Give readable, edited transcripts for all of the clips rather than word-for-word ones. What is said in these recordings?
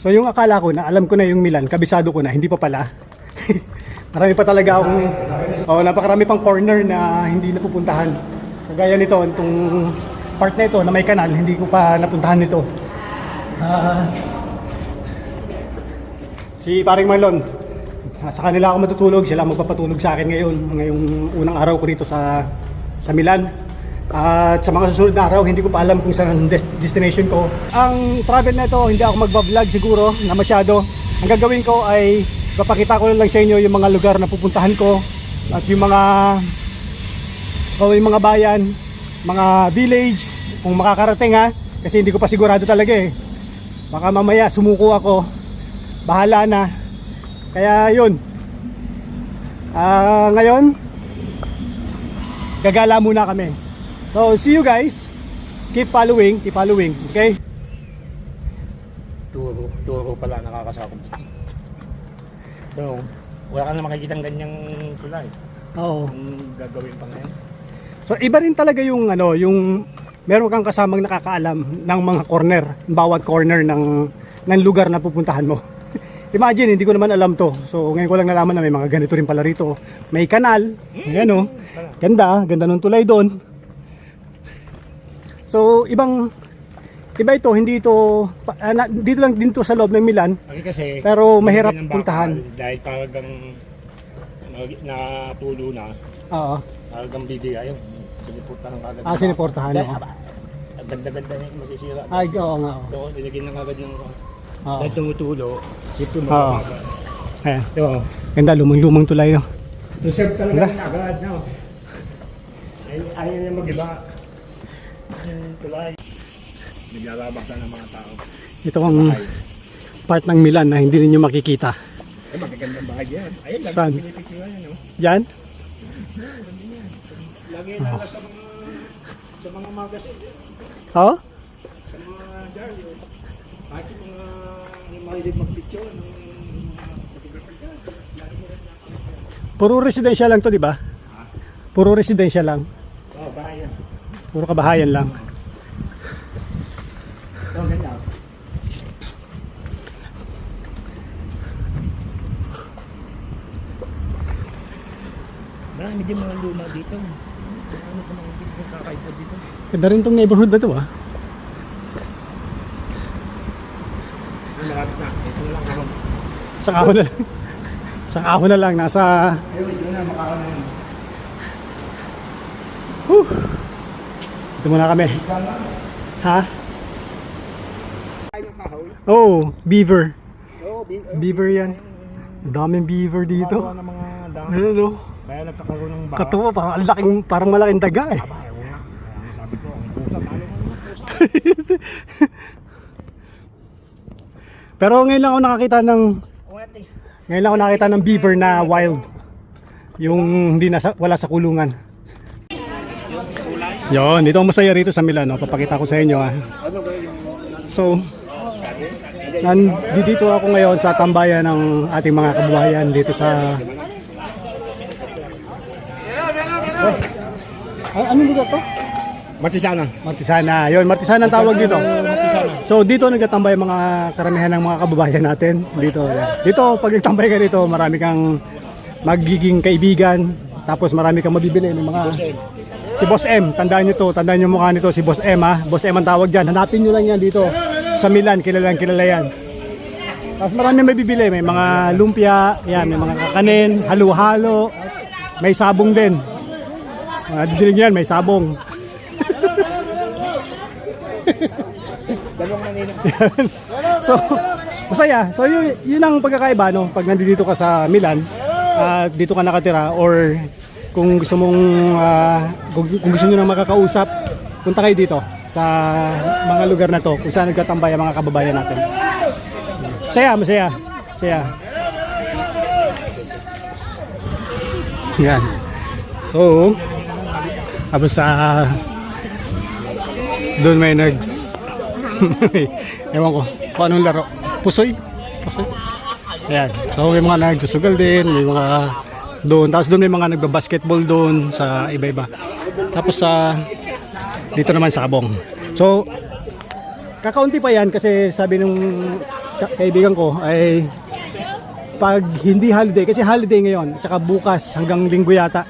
So yung akala ko na alam ko na yung Milan, kabisado ko na, hindi pa pala. Marami pa talaga akong napakarami pang corner na hindi napupuntahan. Kagaya nito, itong part na ito na may kanal, hindi ko pa napuntahan nito. Si paring Marlon, sa kanila ako matutulog, sila magpapatulog sa akin ngayong unang araw ko dito sa Milan. At sa mga susunod na araw, hindi ko pa alam kung saan ang destination ko. Ang travel na ito, hindi ako magbablog siguro na masyado. Ang gagawin ko ay papakita ko lang sa inyo yung mga lugar na pupuntahan ko at yung mga bayan, mga village, kung makakarating ha, kasi hindi ko pa sigurado talaga eh. Baka mamaya sumuko ako, bahala na. Kaya yun, ngayon gagala muna kami. So see you guys, keep following, okay? Turo pala nakakasakop. So, wala ka na makikitang ganyang tulay. Oo. Ang gagawin pa ngayon. So iba rin talaga yung yung meron kang kasamang nakakaalam ng mga corner, bawat corner ng lugar na pupuntahan mo. Imagine, hindi ko naman alam to. So ngayon ko lang nalaman na may mga ganito rin pala rito. May kanal, ayan o. Ganda ng tulay doon. So iba ito, hindi ito dito lang din to sa loob ng Milan. Kasi pero mahirap puntahan. Dahil talagang natulo na. Oo. Talagang bibigay yung siniportahan agad. Siniportahan ako. Ganda-ganda na yung masisira. Ay, oo nga. Ito, nilagyan ng agad yung Oo. dahil tumutulo, sipin mo Oo. agad. Ayan. Ito. Ganda, lumang tulay no. Reserve talaga yung agad, no? Ayaw niya mag-iba. Yung tulay. Naglalabak na ng mga tao. Ito ang part ng Milan na hindi ninyo makikita. Ay, magagandang bahay yan. Ayun, lagi Saan? pinipicturan yan, no? Yan? Lagi nalala sa mga magazine. Oo? Sa mga diaryo. Kahit yung mga mahilig mag-picture ng photographer dyan. Lagi mo rin nakakita. Puro residensya lang to, di ba? Puro residensya lang. Oo, bahay yan. Puro kabahayan lang. Oo, ganyan. Marami din mga luma dito. Ano pa mga kakaiba dito? Ganda rin tong neighborhood na to ah. Malapit na. Isa na lang ako. Isang ahon na lang. Isang ahon na lang. Nasa... Ayun, ito na makakaroon na yun. Ito muna kami. Ha? Ay, ng kahoy. Oh, beaver. Oo, Beaver yan. Daming beaver dito. Nakakawa ng mga dami. Ano no? Kaya nagkakaroon ng baka. Katuwa, parang malaking daga eh. Aba, ewan nga. Kaya sabi ko, ang pusa, talo ko ng pusa. Pero ngayon lang ako nakakita ng beaver na wild. Yung hindi wala sa kulungan. Yon, dito ang masaya rito sa Milan, no? Papakita ko sa inyo ah. So, nandito ako ngayon sa tambayan ng ating mga kababayan dito sa anong lugar to? Martisana. Martisana. Yun, Martisana ang tawag dito. So dito nagtatambay mga karamihan ng mga kababayan natin dito. Dito pag nagtambay ka dito, marami kang magiging kaibigan, tapos marami kang mabibili ng mga si Boss M. Tandaan niyo to, tandaan niyo mukha nito si Boss M ha. Boss M ang tawag diyan. Hanapin niyo lang yan dito sa Milan, kilala yan. Tapos marami mabibili, may mga lumpia, yan, may mga kakanin, halo-halo, may sabong din. Didinig yan, may sabong. Dalawang manila. So, masaya. So, yun ang pagkakaiba, no? Pag nandito ka sa Milan, dito ka nakatira, or kung gusto mong, kung gusto nyo nang makakausap, punta kayo dito sa mga lugar na to, kung saan nagtatambay ang mga kababayan natin. Masaya. Yan. So, tapos doon may ewan ko kung anong laro. Pusoy. Ayan. So may mga nagsusugal din, may mga doon. Tapos doon may mga nagba-basketball doon sa iba-iba. Tapos dito naman sa Kabong. So kakaunti pa yan kasi sabi nung kaibigan ko ay pag hindi holiday, kasi holiday ngayon, tsaka bukas hanggang linggo yata.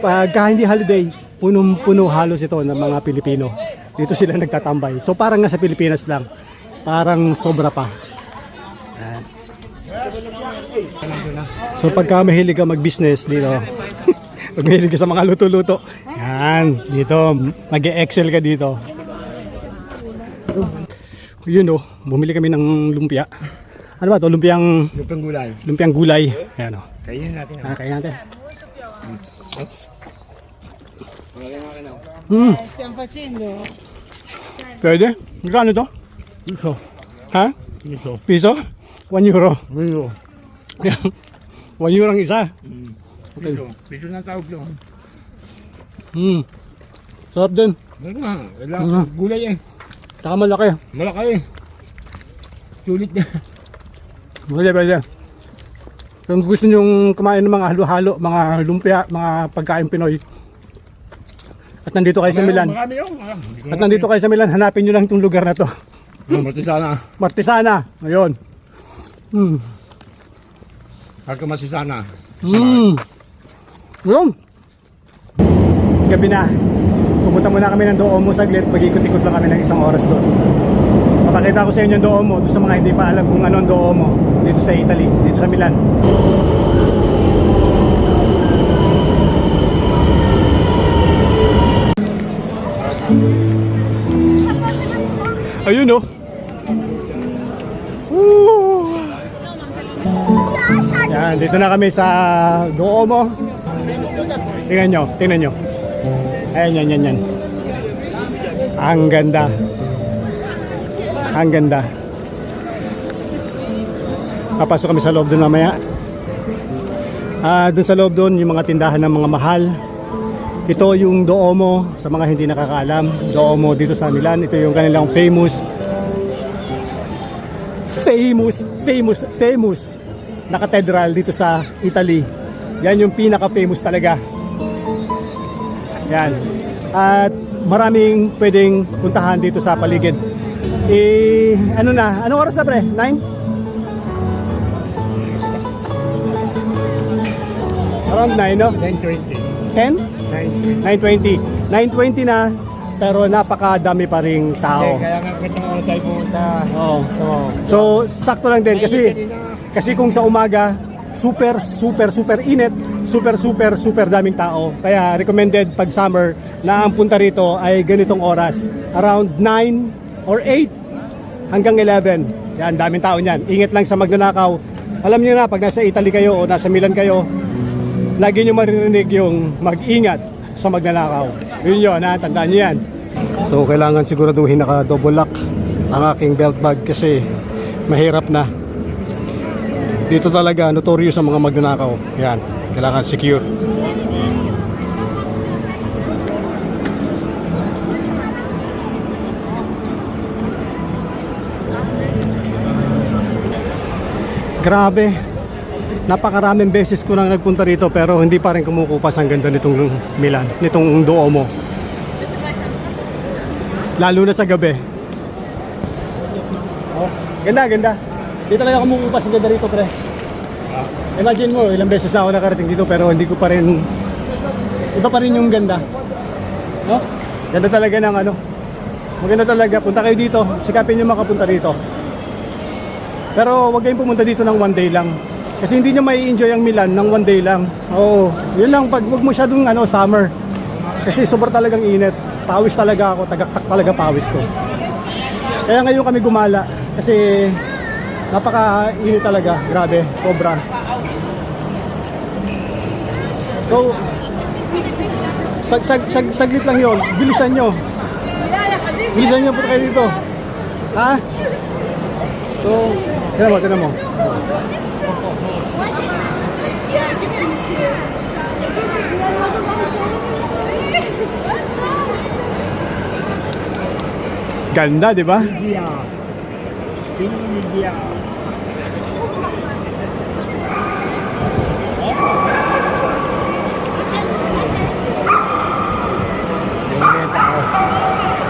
Pagka hindi holiday, punong-puno halos ito ng mga Pilipino. Dito sila nagtatambay. So parang nasa Pilipinas lang. Parang sobra pa. Ayan. So pagka mahilig ka mag-business dito, pag mahilig ka sa mga luto-luto, yan, dito, mag-e-excel ka dito. Yun bumili kami ng lumpia. Ano ba ito? Lumpiang Gulay. gulay. Ayan Kainin natin. Kaya natin. Stiamo facendo? Pwede? Magkano to? Piso. Ha? Piso. Piso? 1 euro. Piso. 1 euro ang isa. Piso. Piso na tawag doon. Sarap din. Kailangan gulay eh. Saka malaki. Malaki eh. Sulit na. Pwede. Kung gusto nyong kumain ng mga halo-halo, mga lumpia, mga pagkain Pinoy. At nandito kayo sa Milan. Marami yun. At nandito kayo sa Milan, hanapin nyo lang itong lugar na to. Matisana. Martisana. Ayun. Haka masisana. Ayun. Gabi na. Pumunta muna kami ng Duomo saglit. Mag-ikot-ikot lang kami ng 1 oras doon. Papakita ko sa inyo yung Duomo. Doon sa mga hindi pa alam kung ano ang Duomo. Dito sa Italy. Dito sa Milan. Ayun Yan, dito na kami sa Duomo. Tingnan nyo. Ayan, yan. Ang ganda. Papasok kami sa loob doon mamaya. Doon sa loob doon, yung mga tindahan ng mga mahal. Ito yung Duomo, sa mga hindi nakakaalam. Duomo dito sa Milan. Ito yung kanilang famous na cathedral dito sa Italy. Yan yung pinaka-famous talaga. Yan. At maraming pwedeng puntahan dito sa paligid. Anong oras na pre? 9? Around 9, no? 9:20. 10? 9:20. 9:20 na, pero napakadami pa ring tao. Kaya nga kwentang oras tayo pumunta. Oo. So, sakto lang din kasi kung sa umaga, super init, super daming tao. Kaya recommended pag summer na ang punta rito ay ganitong oras, around 9 or 8 hanggang 11. Yan, daming tao niyan. Ingat lang sa magnanakaw. Alam niyo na, pag nasa Italy kayo o nasa Milan kayo, lagi niyo maririnig yung mag-ingat sa magnanakaw. Yun, tandaan niyo yan. So, kailangan siguraduhin naka-double lock ang aking belt bag kasi mahirap na. Dito talaga notorious ang mga magnanakaw. Yan, kailangan secure. Grabe. Napakaraming beses ko nang nagpunta rito pero hindi pa rin kumukupas ang ganda nitong Milan, nitong Duomo. Lalo na sa gabi. Oh, ganda. Di talaga kumukupas ang ganda rito, pre. Imagine mo, ilang beses na ako nakarating dito pero hindi ko pa rin, iba pa rin yung ganda. No? Ganda talaga ng maganda talaga. Punta kayo dito, sikapin nyo makapunta dito. Pero wag kayong pumunta dito ng 1 day lang. Kasi hindi nyo may enjoy ang Milan ng 1 day lang. Oo, yun lang, wag mo masyadong summer. Kasi sobrang talagang init. Pawis talaga ako, tagaktak talaga pawis ko. Kaya ngayon kami gumala kasi napaka-init talaga, grabe, sobra. So, saglit lang yun, bilisan nyo. Bilisan nyo, punta kayo dito. Ha? So, tinan mo. Ganda, di ba? India.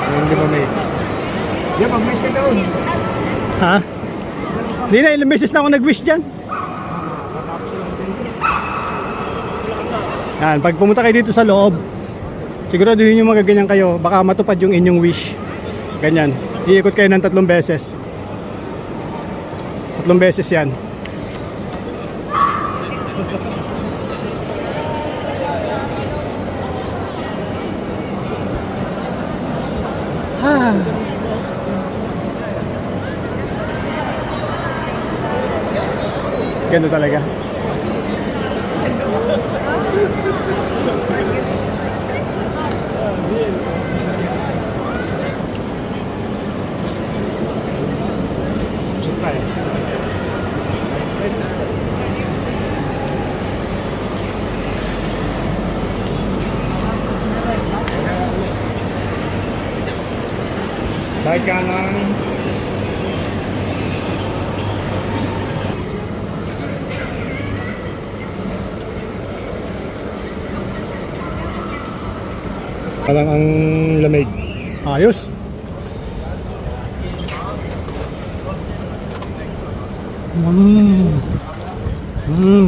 Yung di ba may? Yung mag-miss ka doon. Ha? Hindi na, ilang beses na ako nag-wish dyan. Yan, pag pumunta kayo dito sa loob, siguraduhin nyo magaganyan kayo, baka matupad yung inyong wish. Ganyan, iikot kayo ng 3 beses. 3 beses yan. Ah. Ganda talaga. Balik ka ng parang ang lamig. Ayos.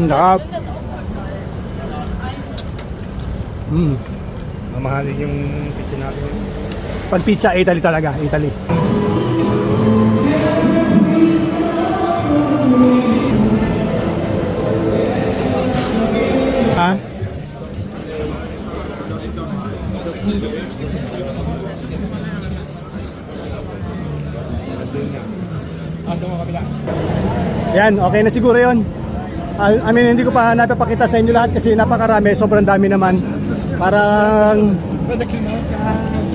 Sarap. Mamahalin yung pizza natin. Pag pizza, Italy talaga, Italy. Ha? Yan, okay na siguro yun. I mean, hindi ko pa napapakita sa inyo lahat kasi napakarami, sobrang dami naman. Parang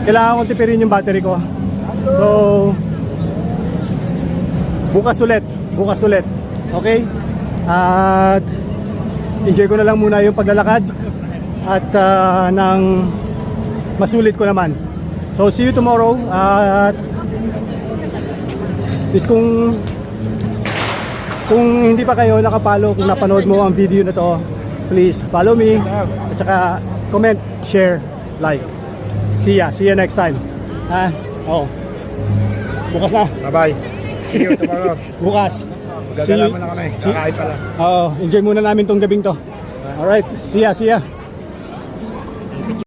kailangan kong tipirin yung battery ko. So, bukas ulit. Okay? At enjoy ko na lang muna yung paglalakad at nang masulit ko naman. So, see you tomorrow. At please kung hindi pa kayo nakapalo, kung napanood mo ang video na to, please follow me at saka comment, share, like. See you next time. Oo. Bukas na. Bye-bye. See you tomorrow. Bukas. Gagala mo na kami. Kakain pala. Oo, enjoy muna namin tong gabing to. Alright, see ya.